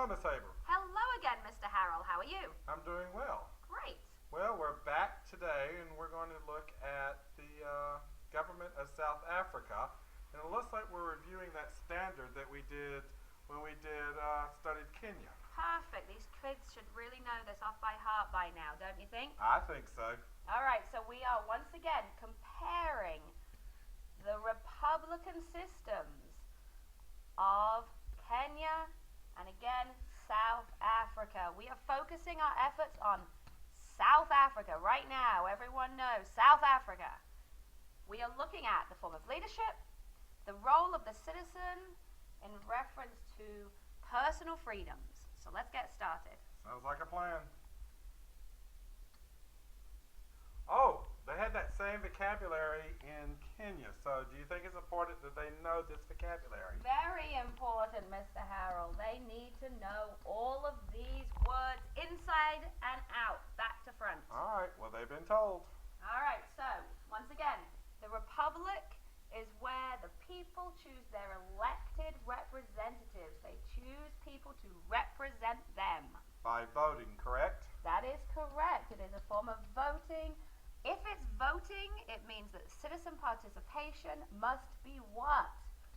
Hello, Miss Haber. Hello again, Mr. Harrell. How are you? I'm doing well. Great. Well, we're back today, and we're going to look at the government of South Africa. And it looks like we're reviewing that standard that we did when we studied Kenya. Perfect. These kids should really know this off by heart by now, don't you think? I think so. All right, so we are once again comparing the republican systems of Kenya and again South Africa. We are focusing our efforts on South Africa right now. Everyone knows South Africa. We are looking at the form of leadership, the role of the citizen in reference to personal freedoms. So let's get started. Sounds like a plan. Oh, they had that same vocabulary in Kenya. So do you think it's important that they know this vocabulary? Very important, Mr. Harrell. They need to know all of these words inside and out, back to front. All right. Well, they've been told. All right, so once again, the republic is where the people choose their elected representatives. They choose people to represent them. By voting, correct? That is correct. It is a form of voting. If it's voting, it means that citizen participation must be what?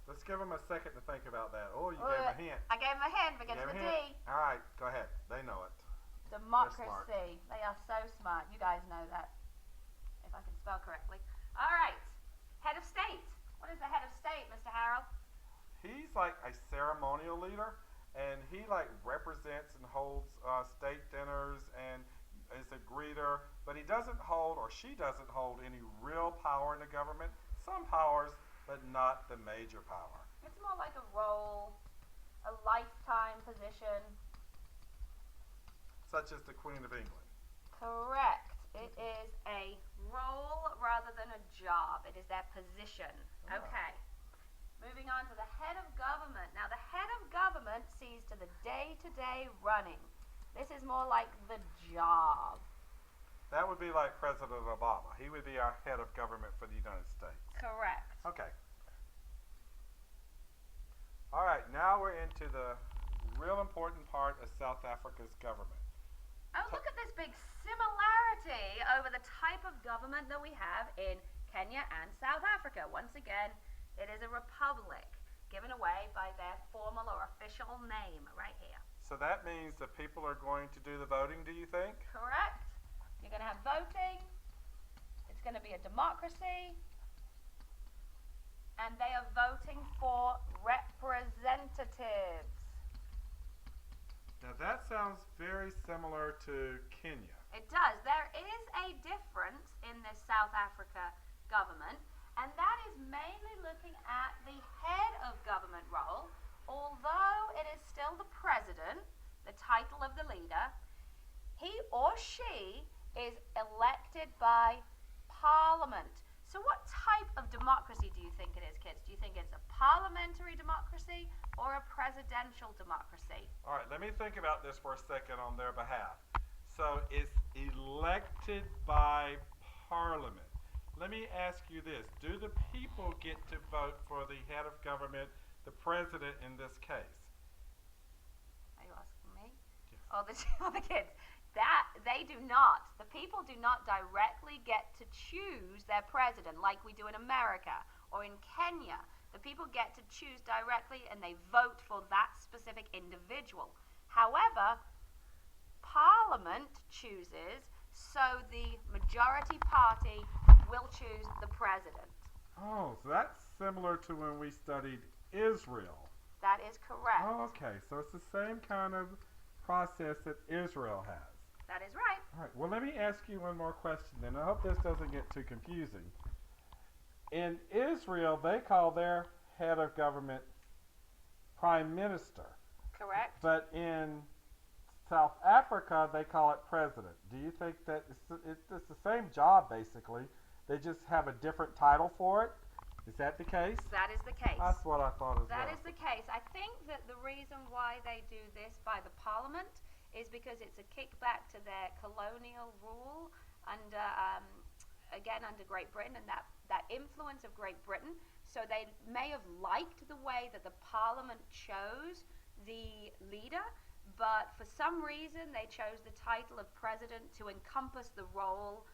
Let's give them a second to think about that. Oh, you gave them a hint. I gave them a hint because of the D. All right, go ahead. They know it. Democracy. They are so smart. You guys know that. If I can spell correctly. All right. Head of state. What is the head of state, Mr. Harrell? He's like a ceremonial leader, and he like represents and holds state dinners and is a greeter, but he doesn't hold, or she doesn't hold, any real power in the government. Some powers, but not the major power. It's more like a role, a lifetime position. Such as the Queen of England. Correct. It is a role rather than a job. It is their position. Oh. Okay. Moving on to the head of government. Now, the head of government sees to the day-to-day running. This is more like the job. That would be like President Obama. He would be our head of government for the United States. Correct. Okay. All right, now we're into the real important part of South Africa's government. Oh, look at this big similarity over the type of government that we have in Kenya and South Africa. Once again, it is a republic given away by their formal or official name right here. So that means the people are going to do the voting, do you think? Correct. You're going to have voting. It's going to be a democracy. And they are voting for representatives. Now that sounds very similar to Kenya. It does. There is a difference in this South Africa government, and that is mainly looking at the head of government role. Although it is still the president, the title of the leader, he or she is elected by parliament. So what type of democracy do you think it is, kids? Do you think it's a parliamentary democracy or a presidential democracy? All right, let me think about this for a second on their behalf. So it's elected by parliament. Let me ask you this. Do the people get to vote for the head of government, the president in this case? Are you asking me? Yes. Or the kids? That they do not. The people do not directly get to choose their president like we do in America or in Kenya. The people get to choose directly and they vote for that specific individual. However, Parliament chooses, so the majority party will choose the president. Oh, so that's similar to when we studied Israel. That is correct. Oh, okay. So it's the same kind of process that Israel has. That is right. All right. Well, let me ask you one more question, and I hope this doesn't get too confusing. In Israel, they call their head of government prime minister. Correct. But in South Africa, they call it president. Do you think that it's the same job, basically? They just have a different title for it? Is that the case? That is the case. That's what I thought as well. That is the case. I think that the reason why they do this by the parliament is because it's a kickback to their colonial rule under, again, under Great Britain and that influence of Great Britain. So they may have liked the way that the parliament chose the leader, but for some reason they chose the title of president to encompass the role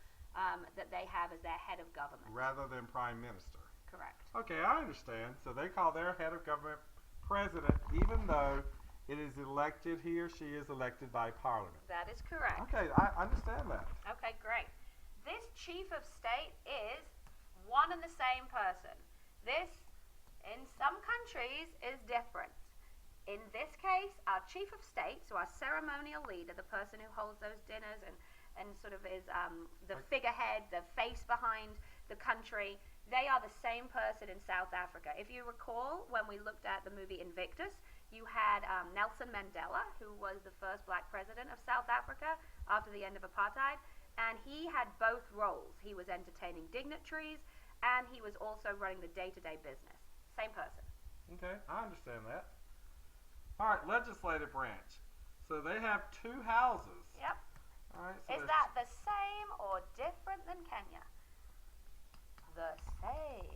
that they have as their head of government. Rather than prime minister. Correct. Okay, I understand. So they call their head of government president, even though it is elected, he or she is elected by parliament. That is correct. Okay, I understand that. Okay, great. This chief of state is one and the same person. This, in some countries, is different. In this case, our chief of state, so our ceremonial leader, the person who holds those dinners and sort of is the figurehead, the face behind the country, they are the same person in South Africa. If you recall, when we looked at the movie Invictus, you had Nelson Mandela, who was the first black president of South Africa after the end of apartheid, and he had both roles. He was entertaining dignitaries, and he was also running the day-to-day business. Same person. Okay, I understand that. All right, legislative branch. So they have two houses. Yep. All right. So Is that the same or different than Kenya? The same.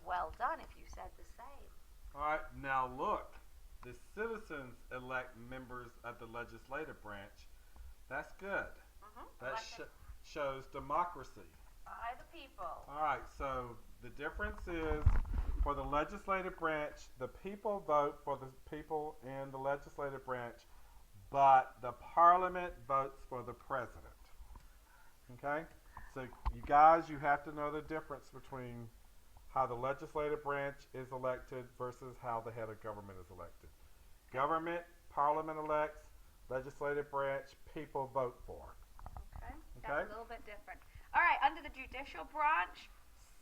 Well done if you said the same. all right? Now look, the citizens elect members of the legislative branch. That's good. That shows democracy. By the people. All right. So the difference is, for the legislative branch, the people vote for the people in the legislative branch, but the parliament votes for the president. Okay? So you guys, you have to know the difference between how the legislative branch is elected versus how the head of government is elected. Government, parliament elects, legislative branch, people vote for. Okay. Okay. That's a little bit different. All right, under the judicial branch,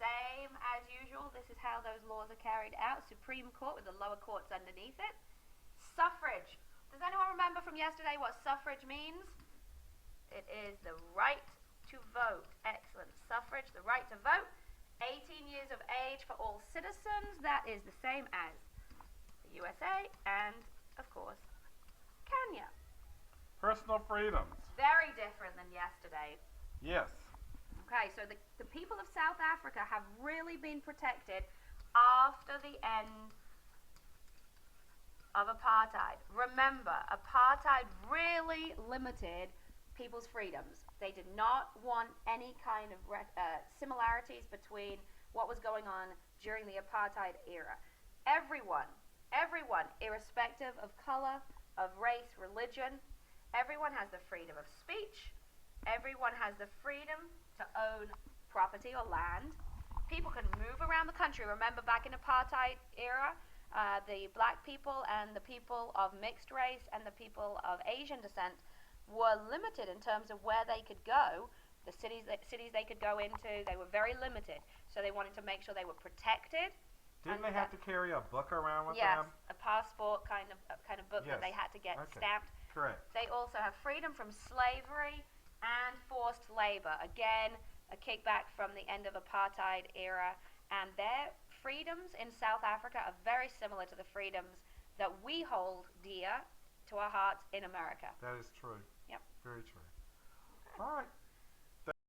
same as usual. This is how those laws are carried out. Supreme Court with the lower courts underneath it. Suffrage. Does anyone remember from yesterday what suffrage means? It is the right to vote. Excellent. Suffrage, the right to vote. 18 years of age for all citizens. That is the same as the USA and, of course, Kenya. Personal freedoms. Very different than yesterday. Yes. Okay, so the people of South Africa have really been protected after the end of apartheid. Remember, apartheid really limited people's freedoms. They did not want any kind of similarities between what was going on during the apartheid era. Everyone, irrespective of color, of race, religion, everyone has the freedom of speech. Everyone has the freedom to own property or land. People can move around the country. Remember, back in apartheid era, the black people and the people of mixed race and the people of Asian descent were limited in terms of where they could go. The cities they could go into, they were very limited. So they wanted to make sure they were protected. Didn't they have to carry a book around with yes, them? a passport kind of book that Yes. they had to get Okay. stamped. Correct. They also have freedom from slavery and forced labor. Again, a kickback from the end of apartheid era. And their freedoms in South Africa are very similar to the freedoms that we hold dear to our hearts in America. That is true. Yep. Very true. All right.